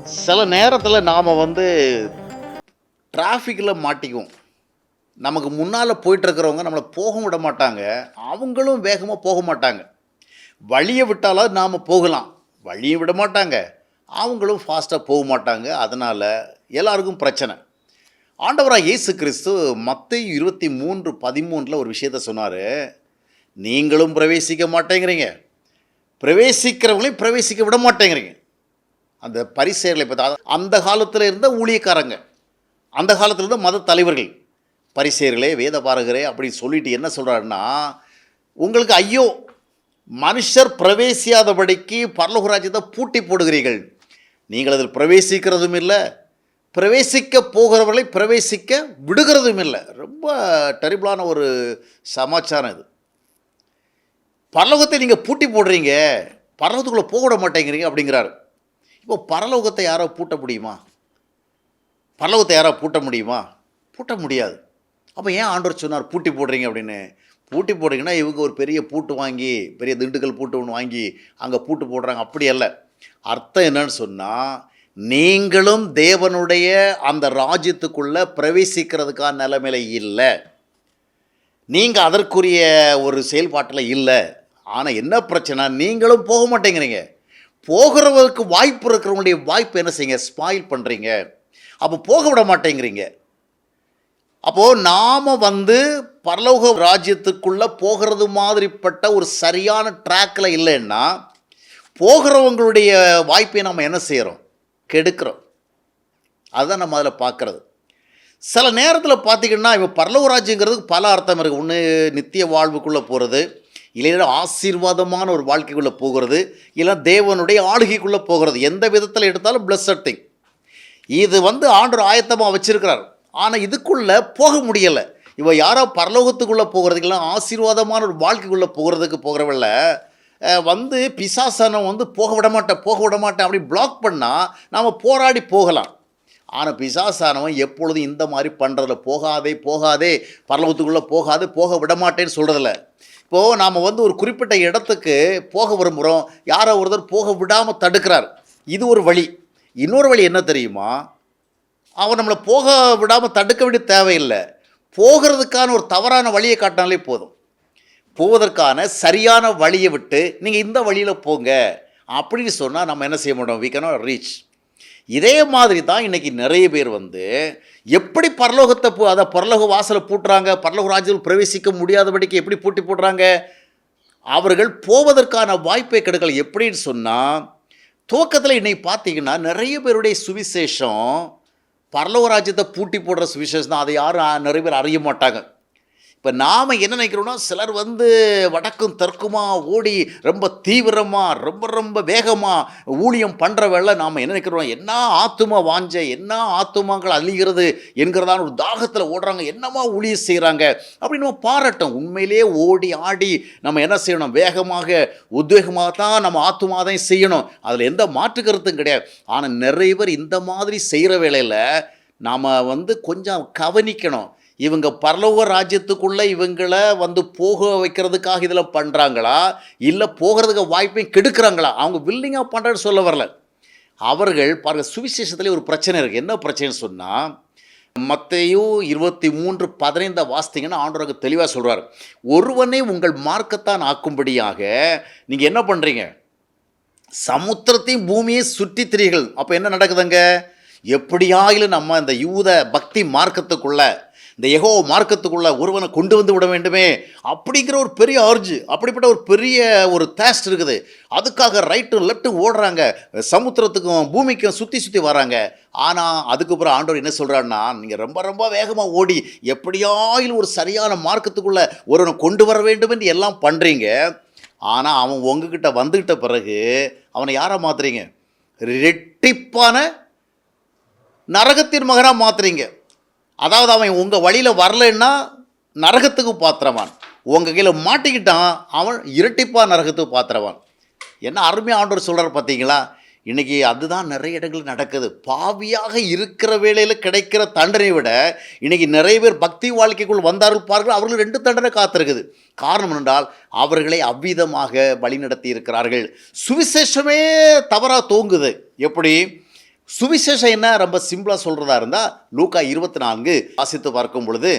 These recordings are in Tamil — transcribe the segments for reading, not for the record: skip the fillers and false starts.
சில நேரத்தில் நாம் டிராஃபிக்கில் மாட்டிக்குவோம். நமக்கு முன்னால் போயிட்டுருக்கிறவங்க நம்மளை போக விட மாட்டாங்க. அவங்களும் வேகமாக போக மாட்டாங்க. வழியை விட்டாலாவது நாம் போகலாம். வழியை விட மாட்டாங்க. அவங்களும் ஃபாஸ்ட்டாக போக மாட்டாங்க. அதனால் எல்லாருக்கும் பிரச்சனை. ஆண்டவராக இயேசு கிறிஸ்து மத்தேயு 23:13 ஒரு விஷயத்த சொன்னார். நீங்களும் பிரவேசிக்க மாட்டேங்கிறீங்க, பிரவேசிக்கிறவங்களையும் பிரவேசிக்க விட மாட்டேங்கிறீங்க. அந்த பரிசேயர்களை பார்த்தா அந்த காலத்தில் இருந்த ஊழியக்காரங்க, அந்த காலத்தில் இருந்த மத தலைவர்கள், பரிசேயர்களே வேதபாரகரே அப்படின்னு சொல்லிட்டு என்ன சொல்கிறாருன்னா, உங்களுக்கு ஐயோ, மனுஷர் பிரவேசியாதபடிக்கு பரலோக ராஜ்யத்தை பூட்டி போடுகிறீர்கள். நீங்கள் அதில் பிரவேசிக்கிறதும் இல்லை, பிரவேசிக்க போகிறவர்களை பிரவேசிக்க விடுகிறதும் இல்லை. ரொம்ப டெரிபிளான ஒரு சமாச்சாரம் இது. பரலோகத்தை நீங்கள் பூட்டி போடுறீங்க, பரலோகத்துக்குள்ளே போக விட மாட்டேங்கிறீங்க அப்படிங்கிறாரு. இப்போ பரலோகத்தை யாரோ பூட்ட முடியுமா? பரலோகத்தை யாரோ பூட்ட முடியுமா? பூட்ட முடியாது. அப்போ ஏன் ஆண்டவர் சொன்னார் பூட்டி போடுறீங்க அப்படின்னு? பூட்டி போடுறீங்கன்னா இவங்க ஒரு பெரிய பூட்டு வாங்கி, பெரிய திண்டுக்கல் பூட்டு ஒன்று வாங்கி அங்கே பூட்டு போடுறாங்க, அப்படி அல்ல. அர்த்தம் என்னன்னு சொன்னால், நீங்களும் தேவனுடைய அந்த ராஜ்யத்துக்குள்ளே பிரவேசிக்கிறதுக்கான நிலைமையில இல்லை, நீங்கள் அதற்குரிய ஒரு செயல்பாட்டில் இல்லை. ஆனால் என்ன பிரச்சனை, நீங்களும் போக மாட்டேங்கிறீங்க. போகிறவருக்கு வாய்ப்பு இருக்கிறவங்களுடைய வாய்ப்பு என்ன செய்யுங்க, ஸ்பாயில் பண்ணுறீங்க. அப்போ போக விட மாட்டேங்கிறீங்க. அப்போது நாம் பரலோக ராஜ்யத்துக்குள்ளே போகிறது மாதிரிப்பட்ட ஒரு சரியான ட்ராக்கில் இல்லைன்னா, போகிறவங்களுடைய வாய்ப்பை நம்ம என்ன செய்கிறோம், கெடுக்கிறோம். அதுதான் நம்ம அதில் பார்க்குறது. சில நேரத்தில் பார்த்திங்கன்னா, இப்போ பரலோக ராஜ்யங்கிறதுக்கு பல அர்த்தம் இருக்குது. ஒன்று நித்திய வாழ்வுக்குள்ளே போகிறது, இல்லைன்னா ஆசீர்வாதமான ஒரு வாழ்க்கைக்குள்ளே போகிறது, இல்லை தேவனுடைய ஆளுகைக்குள்ளே போகிறது. எந்த விதத்தில் எடுத்தாலும் பிளஸட் திங். இது ஆண்டவர் ஆயத்தமாக வச்சுருக்கிறார். ஆனால் இதுக்குள்ளே போக முடியலை. இவன் யாரோ பரலோகத்துக்குள்ளே போகிறதுக்கெல்லாம் ஆசீர்வாதமான ஒரு வாழ்க்கைக்குள்ளே போகிறதுக்கு போகிறவங்கள பிசாசனம் போக விட மாட்டேன் அப்படி பிளாக் பண்ணால் நாம் போராடி போகலாம். ஆனால் பிசாசானவன் எப்பொழுதும் இந்த மாதிரி பண்ணுறதில்ல. போகாதே பரலோகத்துக்குள்ளே போக விட மாட்டேன்னு சொல்கிறதில்ல. இப்போது நாம் ஒரு குறிப்பிட்ட இடத்துக்கு போக விரும்புகிறோம், யாரோ ஒருத்தர் போக விடாமல் தடுக்கிறார். இது ஒரு வழி. இன்னொரு வழி என்ன தெரியுமா, அவன் நம்மளை போக விடாமல் தடுக்க வேண்டிய தேவையில்லை. போகிறதுக்கான ஒரு தவறான வழியை காட்டினாலே போதும். போவதற்கான சரியான வழியை விட்டு நீங்கள் இந்த வழியில் போங்க அப்படின்னு சொன்னால் நம்ம என்ன செய்ய மாட்டோம், we cannot reach. இதே மாதிரி தான் இன்றைக்கி நிறைய பேர் எப்படி பரலோகத்தை அதை பரலோக வாசலை பூட்டுறாங்க, பரலோக ராஜ்யத்தில் பிரவேசிக்க முடியாதபடிக்கு எப்படி பூட்டி போடுறாங்க. அவர்கள் போவதற்கான வாய்ப்பை கெடுக்கலை. எப்படின்னு சொன்னால், துவக்கத்தில் இன்னைக்கு பார்த்தீங்கன்னா நிறைய பேருடைய சுவிசேஷம் பரலோக ராஜ்யத்தை பூட்டி போடுற சுவிசேஷம் தான். அதை யாரும் நிறைய பேர் அறிய மாட்டாங்க. இப்போ நாம் என்ன நினைக்கிறோன்னா, சிலர் வடக்கும் தெற்குமாக ஓடி ரொம்ப தீவிரமாக ரொம்ப வேகமாக ஊழியம் பண்ணுற வேலை நாம் என்ன நினைக்கிறோம், என்ன ஆத்துமா வாஞ்ச, என்ன ஆத்துமாக்கள் அழிகிறது என்கிறதான ஒரு தாகத்தில் ஓடுறாங்க, என்னமா ஊழியம் செய்கிறாங்க அப்படின்னு நம்ம பாராட்டோம். உண்மையிலே ஓடி ஆடி நம்ம என்ன செய்யணும், வேகமாக உத்வேகமாக தான் நம்ம ஆத்துமாதான் செய்யணும். அதில் எந்த மாற்று கருத்தும் கிடையாது. ஆனால் நிறைய பேர் இந்த மாதிரி செய்கிற வேளையில் நாம் கொஞ்சம் கவனிக்கணும். இவங்க பரலோக ராஜ்யத்துக்குள்ளே இவங்களை போக வைக்கிறதுக்காக இதில் பண்ணுறாங்களா, இல்லை போகிறதுக்கு வாய்ப்பையும் கெடுக்கிறாங்களா? அவங்க வில்லிங்காக பண்ணுறேன்னு சொல்ல வரல. அவர்கள் பாருங்கள், சுவிசேஷத்துலேயே ஒரு பிரச்சனை இருக்குது. என்ன பிரச்சனைன்னு சொன்னால், மத்தேயு 23:15 வாசித்தீங்கன்னா ஆண்டவருக்கு தெளிவாக சொல்கிறார். ஒருவனை உங்கள் மார்க்கத்தான் ஆக்கும்படியாக நீங்கள் என்ன பண்ணுறீங்க, சமுத்திரத்தையும் பூமியை சுற்றி திரிகள். அப்போ என்ன நடக்குதுங்க, எப்படியாயிலும் நம்ம இந்த யூத பக்தி மார்க்கத்துக்குள்ளே, இந்த யெகோவா மார்க்கத்துக்குள்ளே ஒருவனை கொண்டு விட வேண்டுமே அப்படிங்கிற ஒரு பெரிய அர்ஜு, அப்படிப்பட்ட ஒரு பெரிய ஒரு தேஸ்ட் இருக்குது. அதுக்காக ரைட்டும் லெஃப்ட்டும் ஓடுறாங்க, சமுத்திரத்துக்கும் பூமிக்கும் சுற்றி வராங்க. ஆனால் அதுக்கப்புறம் ஆண்டவர் என்ன சொல்கிறாருன்னா, நீங்கள் ரொம்ப வேகமாக ஓடி எப்படியாயிலும் ஒரு சரியான மார்க்கத்துக்குள்ளே ஒருவனை கொண்டு வர வேண்டும் என்று எல்லாம் பண்ணுறீங்க. ஆனால் அவன் உங்ககிட்ட வந்துக்கிட்ட பிறகு அவனை யாராக மாற்றுறீங்க, ரெட்டிப்பான நரகத்தின் மகனாக மாற்றுறீங்க. அதாவது அவன் உங்கள் வழியில் வரலைன்னா நரகத்துக்கு பாத்திரவான், உங்கள் கையில் மாட்டிக்கிட்டான் அவன் இரட்டிப்பாக நரகத்துக்கு பாத்திரவான். என்ன அருமையாக ஆண்டவர் சொல்கிறார் பார்த்தீங்களா? இன்றைக்கி அதுதான் நிறைய இடங்கள் நடக்குது. பாவியாக இருக்கிற வேளையில் கிடைக்கிற தண்டனை விட இன்றைக்கி நிறைய பேர் பக்தி வாழ்க்கைக்குள் வந்தார்கள் பாருங்கள், அவர்கள் 2 தண்டனை காத்திருக்குது. காரணம் என்றால் அவர்களை அவ்விதமாக வழிநடத்தி இருக்கிறார்கள். சுவிசேஷமே தவறாக தோங்குது. எப்படி சுவிசேஷம் என்ன ரொம்ப சிம்பிளாக சொல்கிறதா இருந்தால் லூக்கா 24 வாசித்து பார்க்கும் பொழுது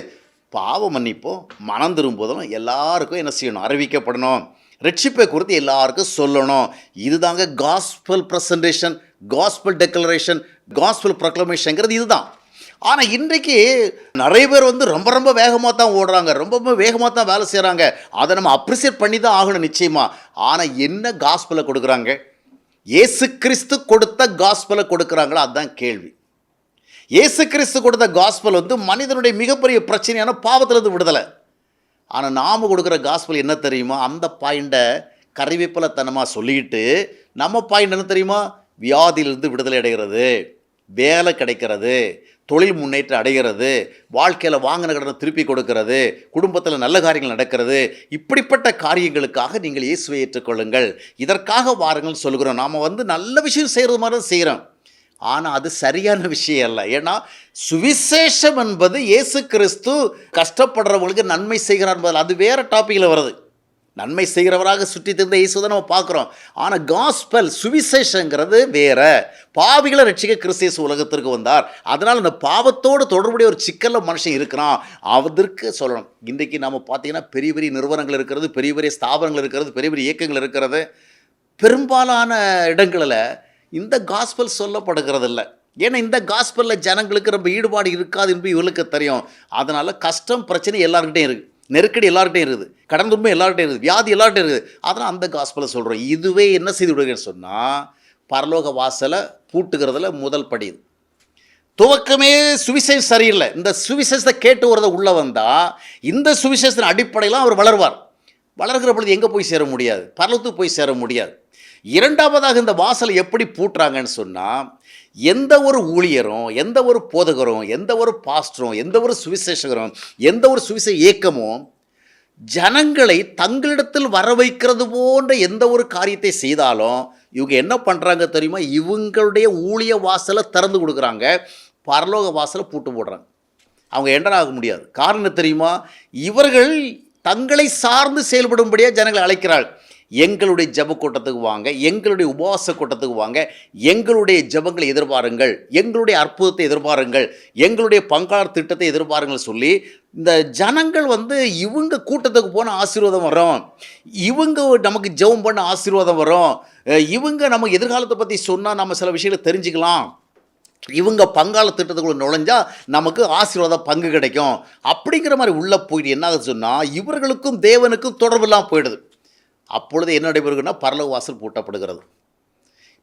பாவ மன்னிப்போம் மனம் திரும்புவதும் எல்லாருக்கும் என்ன செய்யணும், அறிவிக்கப்படணும். ரட்சிப்பை குறித்து எல்லாருக்கும் சொல்லணும். இதுதாங்க gospel presentation, gospel declaration, gospel ப்ரொக்ளமேஷன்ங்கிறது இதுதான். ஆனால் இன்றைக்கு நிறைய பேர் ரொம்ப ரொம்ப வேகமாக தான் ஓடுறாங்க, ரொம்ப ரொம்ப வேகமாக தான் வேலை செய்கிறாங்க. அதை நம்ம அப்ரிசியேட் பண்ணி தான் ஆகணும் நிச்சயமாக. ஆனால் என்ன காஸ்பலை கொடுக்குறாங்க? இயேசு கிறிஸ்து கொடுத்த காஸ்பலை கொடுக்குறாங்களா? அதுதான் கேள்வி. இயேசு கிறிஸ்து கொடுத்த காஸ்பல் மனிதனுடைய மிகப்பெரிய பிரச்சனையான பாவத்திலிருந்து விடுதலை. ஆனால் நாம் கொடுக்குற காஸ்பல் என்ன தெரியுமா? அந்த பாயிண்டை கறிவேப்பிலத்தனமாக சொல்லிட்டு நம்ம பாயிண்ட் என்ன தெரியுமா? வியாதியிலிருந்து விடுதலை அடைகிறது, வேலை கிடைக்கிறது, தொழில் முன்னேற்றம் அடைகிறது, வாழ்க்கையில் வாங்கின கடனை திருப்பி கொடுக்கிறது, குடும்பத்தில் நல்ல காரியங்கள் நடக்கிறது. இப்படிப்பட்ட காரியங்களுக்காக நீங்கள் இயேசுவை ஏற்றுக்கொள்ளுங்கள், இதற்காக வாருங்கள் சொல்கிறோம். நாம் நல்ல விஷயம் செய்கிறது மாதிரி தான் செய்கிறோம். ஆனால் அது சரியான விஷயம் அல்ல. ஏன்னா சுவிசேஷம் என்பது இயேசு கிறிஸ்து கஷ்டப்படுறவங்களுக்கு நன்மை செய்கிறார் என்பதில் அது வேறு டாப்பிக்கில் வருது. நன்மை செய்கிறவராக சுற்றி திருந்த இயேசு தான் நம்ம பார்க்குறோம். ஆனால் காஸ்பல் சுவிசேஷங்கிறது வேற. பாவிகளை ரட்சிக்க கிறிஸ்து இயேசு உலகத்திற்கு வந்தார். அதனால் அந்த பாவத்தோடு தொடர்புடைய ஒரு சிக்கலில் மனுஷன் இருக்கிறான், அதற்கு சொல்லணும். இன்றைக்கி நம்ம பார்த்தீங்கன்னா பெரிய பெரிய நிறுவனங்கள் இருக்கிறது, பெரிய பெரிய ஸ்தாபனங்கள் இருக்கிறது, பெரிய பெரிய இயக்கங்கள் இருக்கிறது. பெரும்பாலான இடங்களில் இந்த காஸ்பல் சொல்லப்படுகிறது இல்லை. ஏன்னா இந்த காஸ்பலில் ஜனங்களுக்கு ரொம்ப ஈடுபாடு இருக்காது என்பது இவர்களுக்கு தெரியும். அதனால் கஷ்டம் பிரச்சனை எல்லாருக்கிட்டையும் இருக்குது, நெருக்கடி எல்லார்கிட்டையும் இருக்குது, கடன் துன்பம் எல்லார்கிட்டையும் இருக்குது, வியாதி எல்லார்கிட்டையும் இருக்குது. அதனால் அந்த காஸ்பலை சொல்கிறோம். இதுவே என்ன செய்து விடுகிறேன்னு சொன்னால் பரலோக வாசலை பூட்டுகிறதுல முதல் படி இது. துவக்கமே சுவிசேஷம் சரியில்லை. இந்த சுவிசேஷத்தை கேட்டு வரதை உள்ளே வந்தால் இந்த சுவிசேஷத்தின் அடிப்படையில் அவர் வளர்வார். வளர்கிற பொழுது எங்கே போய் சேர முடியாது? பரலோகத்துக்கு போய் சேர முடியாது. இரண்டாவதாக இந்த வாசலை எப்படி பூட்டுறாங்கன்னு சொன்னால், எந்த ஒரு ஊழியரும், எந்த ஒரு போதகரும், எந்த ஒரு பாஸ்டரும், எந்த ஒரு சுவிசேஷகரும், எந்த ஒரு சுவிசேஷ இயக்கமும் ஜனங்களை தங்களிடத்தில் வர வைக்கிறது போன்ற எந்த ஒரு காரியத்தை செய்தாலும் இவங்க என்ன பண்ணுறாங்க தெரியுமா? இவங்களுடைய ஊழிய வாசலை திறந்து கொடுக்குறாங்க, பரலோக வாசலை பூட்டு போடுறாங்க. அவங்க என்டர் ஆக முடியாது. காரணம் தெரியுமா? இவர்கள் தங்களை சார்ந்து செயல்படும்படியாக ஜனங்களை அழைக்கிறாள். எங்களுடைய ஜப கூட்டத்துக்கு வாங்க, எங்களுடைய உபவாச கூட்டத்துக்கு வாங்க, எங்களுடைய ஜபங்களை எதிர்பாருங்கள், எங்களுடைய அற்புதத்தை எதிர்பாருங்கள், எங்களுடைய பங்காளர் திட்டத்தை எதிர்பாருங்கள் சொல்லி இந்த ஜனங்கள் இவங்க கூட்டத்துக்கு போன ஆசீர்வாதம் வரும், இவங்க நமக்கு ஜெபம் பண்ண ஆசீர்வாதம் வரும், இவங்க நம்ம எதிர்காலத்தை பற்றி சொன்னால் நம்ம சில விஷயங்களை தெரிஞ்சுக்கலாம், இவங்க பங்காள திட்டத்துக்குள்ள நுழைஞ்சா நமக்கு ஆசீர்வாத பங்கு கிடைக்கும் அப்படிங்கிற மாதிரி உள்ளே போயிட்டு என்ன ஆகுது சொன்னால் இவர்களுக்கும் தேவனுக்கும் தொடர்பு இல்லாமல் போயிடுது. அப்பொழுது என்ன நடைபெறுதுன்னா பரலோக வாசல் பூட்டப்படுகிறது.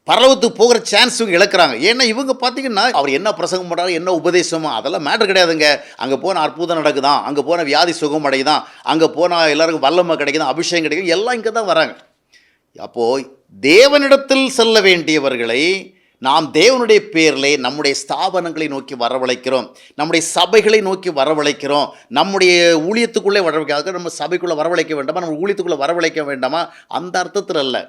பரலோகத்துக்கு போகிற சான்ஸ் இவங்க இழக்கிறாங்க. ஏன்னா இவங்க பார்த்தீங்கன்னா அவர் என்ன பிரசங்கம் பண்ணுறாரு, என்ன உபதேசமோ அதெல்லாம் மேட்டர் கிடையாதுங்க. அங்கே போனால் அற்புதம் நடக்குதான், அங்கே போனால் வியாதி சுகம் அடையுதான், அங்கே போனால் எல்லாருக்கும் வல்லமை கிடைக்குதான், அபிஷேகம் கிடைக்கும், எல்லாம் இங்கே தான் வராங்க. அப்போது தேவனிடத்தில் செல்ல வேண்டியவர்களை நாம் தேவனுடைய பேரில் நம்முடைய ஸ்தாபனங்களை நோக்கி வரவழைக்கிறோம், நம்முடைய சபைகளை நோக்கி வரவழைக்கிறோம். நம்முடைய ஊழியத்துக்குள்ளே வரவழைக்க, நம்ம சபைக்குள்ளே வரவழைக்க வேண்டாமா, நம்ம ஊழியத்துக்குள்ளே வரவழைக்க வேண்டாமா? அந்த அர்த்தத்தில் அல்ல.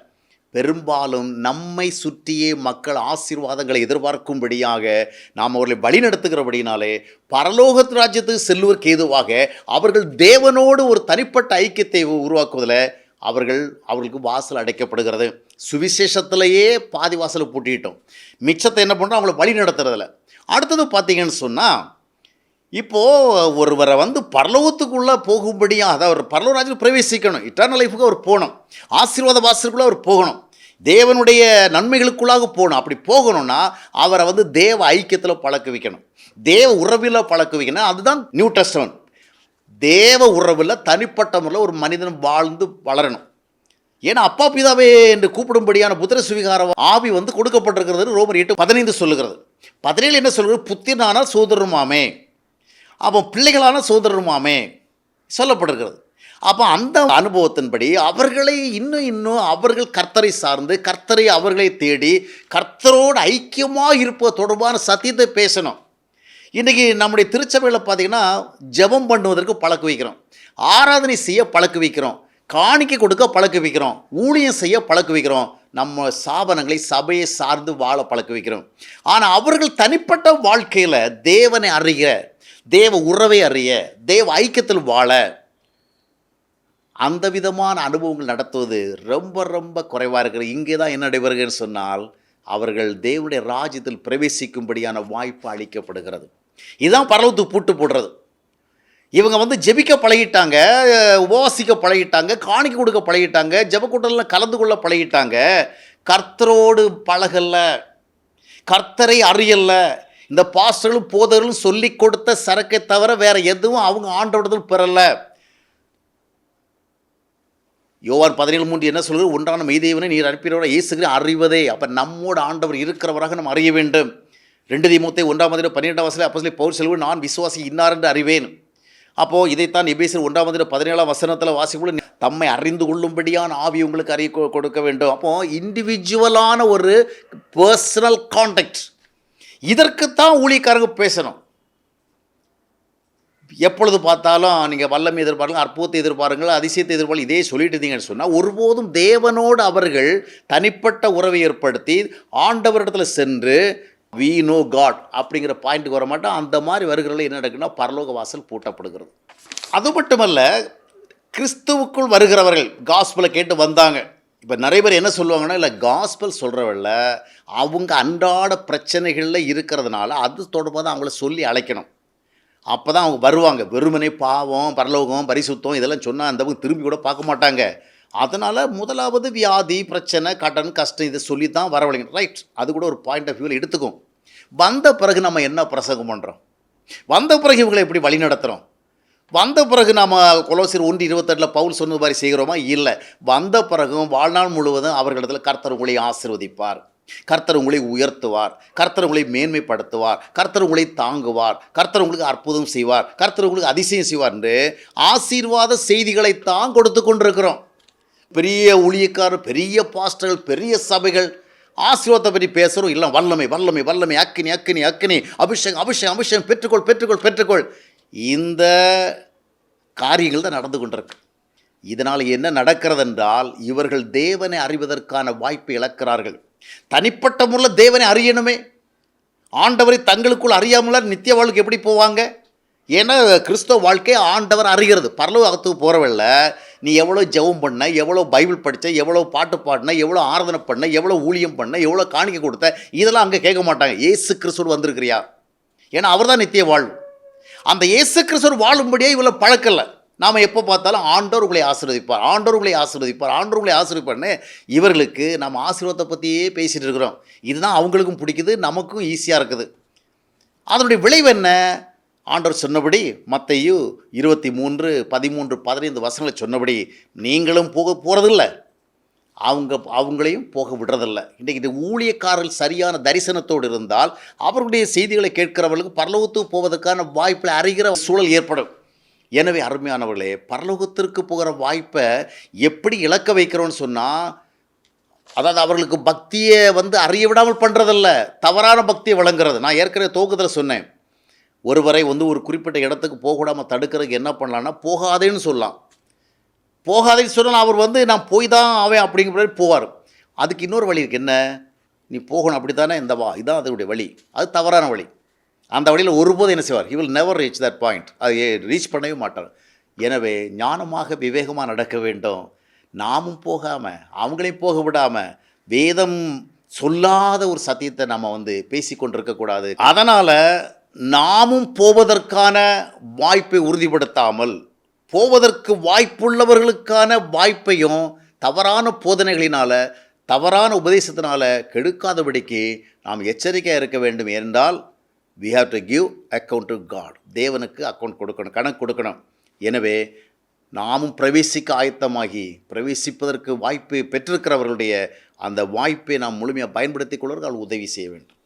பெரும்பாலும் நம்மை சுற்றியே மக்கள் ஆசீர்வாதங்களை எதிர்பார்க்கும்படியாக நாம் அவர்களை வழிநடத்துகிறபடினாலே பரலோகத்து ராஜ்யத்துக்கு செல்வதற்கு ஏதுவாக அவர்கள் தேவனோடு ஒரு தனிப்பட்ட ஐக்கியத்தை உருவாக்குவதில் அவர்களுக்கு வாசல் அடைக்கப்படுகிறது. சுவிசேஷத்திலேயே பாதி வாசலை பூட்டிட்டோம், மிச்சத்தை என்ன பண்ணுறோம்? அவங்கள வழி நடத்துறதில்ல. அடுத்தது பார்த்தீங்கன்னு சொன்னால் இப்போது ஒருவரை பரலோகத்துக்குள்ளே போகும்படியாக, அதாவது அவர் பரலோக ராஜ்யத்துக்கு பிரவேசிக்கணும், இட்டர்னல் லைஃபுக்கு அவர் போகணும், ஆசீர்வாத வாசலுக்குள்ளே அவர் போகணும், தேவனுடைய நன்மைகளுக்குள்ளாக போகணும். அப்படி போகணும்னா அவரை தேவ ஐக்கியத்தில் பழக்க வைக்கணும், தேவ உறவில் பழக்க வைக்கணும். அதுதான் நியூ டெஸ்டமென்ட். தேவ உறவில் தனிப்பட்ட முறையில் ஒரு மனிதன் வாழ்ந்து வளரணும். ஏன்னா அப்பா பிதாவே என்று கூப்பிடும்படியான புத்திர சுவிகார ஆவி கொடுக்கப்பட்டிருக்கிறது ரோமர் 8:15 சொல்லுகிறது. 17 என்ன சொல்கிறது? புத்திரனான சோதரருமாமே, அப்போ பிள்ளைகளான சோதரருமாமே சொல்லப்பட்டிருக்கிறது. அப்போ அந்த அனுபவத்தின்படி அவர்களை இன்னும் அவர்கள் கர்த்தரை சார்ந்து, கர்த்தரை அவர்களை தேடி கர்த்தரோடு ஐக்கியமாக இருப்பது தொடர்பான சத்தியத்தை பேசணும். இன்றைக்கி நம்முடைய திருச்சபையில் பார்த்திங்கன்னா ஜெபம் பண்ணுவதற்கு பழக்க வைக்கிறோம், ஆராதனை செய்ய பழக்க வைக்கிறோம், காணிக்கை கொடுக்க பழக்க வைக்கிறோம், ஊழியம் செய்ய பழக்க வைக்கிறோம், நம்ம ஸ்தாபனங்களை சபையை சார்ந்து வாழ பழக்க வைக்கிறோம். ஆனால் அவர்கள் தனிப்பட்ட வாழ்க்கையில் தேவனை அறிய, தேவ உறவை அறிய, தேவ ஐக்கியத்தில் வாழ அந்த விதமான அனுபவங்கள் நடத்துவது ரொம்ப ரொம்ப குறைவாக இருக்கிறது. இங்கே தான் என்ன நடைபெறுகிறதுன்னு சொன்னால் அவர்கள் தேவனுடைய ராஜ்யத்தில் பிரவேசிக்கும்படியான வாய்ப்பு அளிக்கப்படுகிறது. இதுதான் பரலோகத்துக்கு பூட்டு போடுறது. இவங்க வந்து ஜெபிக்க பழகிட்டாங்க, உபவாசிக்க பழகிட்டாங்க, காணிக்கை கொடுக்க பழகிட்டாங்க, ஜெபக்கூட்டத்தில் கலந்து கொள்ள பழகிட்டாங்க. கர்த்தரோடு பழகல்ல, கர்த்தரை அறியல்ல. இந்த பாஸ்டர்களும் போதர்களும் சொல்லி கொடுத்த சரக்கை தவிர வேற எதுவும் அவங்க ஆண்டவரிடத்தில் பெறல. யோவான் 17:3 என்ன சொல்கிறது? ஒன்றான மெய்தேவனை நீர் அனுப்பினவரை இயேசுகிற அறிவதே. அப்போ நம்மோட ஆண்டவர் இருக்கிறவராக நம்ம அறிய வேண்டும். 2 தீமோத்தேயு 1:12 அப்போஸ்தலன் பவுல் சொல்லுவார், நான் விசுவாசி இன்னார் என்று அறிவேன். அப்போது இதைத்தான் எபேசியர் 1:17 வாசிக்கும்போது தம்மை அறிந்து கொள்ளும்படியான ஆவி உங்களுக்கு அறிய கொடுக்க வேண்டும். அப்போது இண்டிவிஜுவலான ஒரு பர்சனல் கான்டாக்ட். இதற்குத்தான் ஊழியக்காரங்க பேசணும். எப்பொழுது பார்த்தாலும் நீங்கள் வல்லமை எதிர்பாருங்கள், அற்புதத்தை எதிர்பாருங்கள், அதிசயத்தை எதிர்பாருங்கள், இதே சொல்லிட்டு இருந்தீங்கன்னு சொன்னால் ஒருபோதும் தேவனோடு அவர்கள் தனிப்பட்ட உறவை ஏற்படுத்தி ஆண்டவரிடத்தில் சென்று we know God அப்படிங்கிற பாயிண்ட்டுக்கு வர மாட்டோம். அந்த மாதிரி வருகிறவர்கள் என்ன நடக்குன்னா பரலோக வாசல் பூட்டப்படுகிறது. அது மட்டுமல்ல, கிறிஸ்துவுக்குள் வருகிறவர்கள் காஸ்பலை கேட்டு வந்தாங்க. இப்போ நிறைய பேர் என்ன சொல்லுவாங்கன்னா, இல்லை காஸ்பல் சொல்கிறவங்கள அவங்க அன்றாட பிரச்சனைகளில் இருக்கிறதுனால அது தொடர்பாக தான் அவங்கள சொல்லி அழைக்கணும். அப்போ தான் அவங்க வருவாங்க. வெறுமனே பாவம், பரலோகம், பரிசுத்தம் இதெல்லாம் சொன்னால் அந்த திரும்பி கூட பார்க்க மாட்டாங்க. அதனால் முதலாவது வியாதி, பிரச்சனை, கடன், கஷ்டம் இதை சொல்லி தான் வரவழைக்கணும். ரைட், அது கூட ஒரு பாயிண்ட் ஆஃப் வியூவில் எடுத்துக்கும். வந்த பிறகு நம்ம என்ன பிரசங்கம் பண்ணுறோம்? வந்த பிறகு இவங்களை எப்படி வழி நடத்துகிறோம்? வந்த பிறகு நம்ம கொலோசியர் 1:28 பவுல் சொன்னது மாதிரி செய்கிறோமா? இல்லை. வந்த பிறகும் வாழ்நாள் முழுவதும் அவர்களிடத்தில் கர்த்தர் உங்களை ஆசீர்வதிப்பார், கர்த்தர் உங்களை உயர்த்துவார், கர்த்தர் உங்களை மேன்மைப்படுத்துவார், கர்த்தர் உங்களை தாங்குவார், கர்த்தர் உங்களுக்கு அற்புதம் செய்வார், கர்த்தர் உங்களுக்கு அதிசயம் செய்வார் என்று ஆசீர்வாத செய்திகளைத்தான் கொடுத்து கொண்டிருக்கிறோம். பெரிய ஊழியக்காரர், பெரிய பாஸ்டர்கள், பெரிய சபைகள் ஆசீர்வாதத்தை பற்றி பேசுகிறோம். இல்லை வல்லமை வல்லமை வல்லமை, அக்கினி அக்கினி அக்கினி, அபிஷேகம் அபிஷேகம் அபிஷேகம், பெற்றுக்கொள் பெற்றுக்கொள் பெற்றுக்கொள். இந்த காரியங்கள் தான் நடந்து கொண்டிருக்கு. இதனால் என்ன நடக்கிறது என்றால், இவர்கள் தேவனை அறிவதற்கான வாய்ப்பை இழக்கிறார்கள். தனிப்பட்ட முறையில் தேவனை அறியணுமே. ஆண்டவரை தங்களுக்குள் அறியாமல் நித்திய வாழ்க்கை எப்படி போவாங்க? ஏன்னா கிறிஸ்தவ வாழ்க்கை ஆண்டவர் அறிகிறது. பரலோகத்துக்கு போகிறவல்ல நீ எவ்வளோ ஜெபம் பண்ண, எவ்வளோ பைபிள் படித்த, எவ்வளோ பாட்டு பாடின, எவ்வளோ ஆராதனை பண்ண, எவ்வளோ ஊழியம் பண்ண, எவ்வளோ காணிக்கை கொடுத்த, இதெல்லாம் அங்கே கேட்க மாட்டாங்க. இயேசு கிறிஸ்துவோடு வந்திருக்கிறியா? ஏன்னா அவர் தான் நித்திய வாழ்வு. அந்த இயேசு கிறிஸ்துவோடு வாழும்படியே இவ்வளோ பழக்கலை. நாம் எப்போ பார்த்தாலும் ஆண்டவர் உங்களை ஆசீர்வதிப்பார், ஆண்டவர் உங்களை ஆசீர்வதிப்பார், ஆண்டவர் உங்களை ஆசீர்வதிப்பார்னு இவர்களுக்கு நம்ம ஆசீர்வாதத்தை பற்றியே பேசிகிட்டு இருக்கிறோம். இதுதான் அவங்களுக்கும் பிடிக்குது, நமக்கும் ஈஸியாக இருக்குது. அதனுடைய விளைவு என்ன? ஆண்டவர் சொன்னபடி மத்தேயு 23:13-15 சொன்னபடி நீங்களும் போகிறதில்லை, அவங்களையும் போக விடுறதில்லை. இன்றைக்கு இந்த ஊழியக்காரர்கள் சரியான தரிசனத்தோடு இருந்தால் அவர்களுடைய செய்திகளை கேட்கிறவர்களுக்கு பரலோகத்துக்கு போவதற்கான வாய்ப்பை அறிகிற சூழல் ஏற்படும். எனவே அருமையானவர்களே, பரலோகத்திற்கு போகிற வாய்ப்பை எப்படி இழக்க வைக்கிறோன்னு சொன்னால், அதாவது அவர்களுக்கு பக்தியை அறிய விடாமல் பண்ணுறதில்ல, தவறான பக்தியை வழங்குறது. நான் ஏற்கனவே துவக்கத்தில் சொன்னேன், ஒருவரை ஒரு குறிப்பிட்ட இடத்துக்கு போகக்கூடாமல் தடுக்கிறதுக்கு என்ன பண்ணலான்னா, போகாதேன்னு சொல்லலாம். போகாதேன்னு சொன்னால் அவர் நான் போய் தான் ஆவேன் அப்படிங்கிற போவார். அதுக்கு இன்னொரு வழி இருக்குது. என்ன? நீ போகணும் அப்படி தானே, இந்த வா, இதுதான் அதனுடைய வழி. அது தவறான வழி. அந்த வழியில் ஒருபோது என்ன செய்வார்? He will never reach that point. அது ரீச் பண்ணவே மாட்டார். எனவே ஞானமாக விவேகமாக நடக்க வேண்டும். நாமும் போகாமல் அவங்களையும் போக விடாமல் வேதம் சொல்லாத ஒரு சத்தியத்தை நம்ம பேசி கொண்டிருக்கக்கூடாது. அதனால் நாமும் போவதற்கான வாய்ப்பை உறுதிப்படுத்தாமல், போவதற்கு வாய்ப்புள்ளவர்களுக்கான வாய்ப்பையும் தவறான போதனைகளினால், தவறான உபதேசத்தினால் கெடுக்காதபடிக்கு நாம் எச்சரிக்கையாக இருக்க வேண்டும். என்றால் we have to give account to God. தேவனுக்கு அக்கௌண்ட் கொடுக்கணும், கணக்கு கொடுக்கணும். எனவே நாமும் பிரவேசிக்க ஆயத்தமாகி பிரவேசிப்பதற்கு வாய்ப்பு பெற்றிருக்கிறவர்களுடைய அந்த வாய்ப்பை நாம் முழுமையாக பயன்படுத்திக் கொள்வதற்கு உதவி செய்ய வேண்டும்.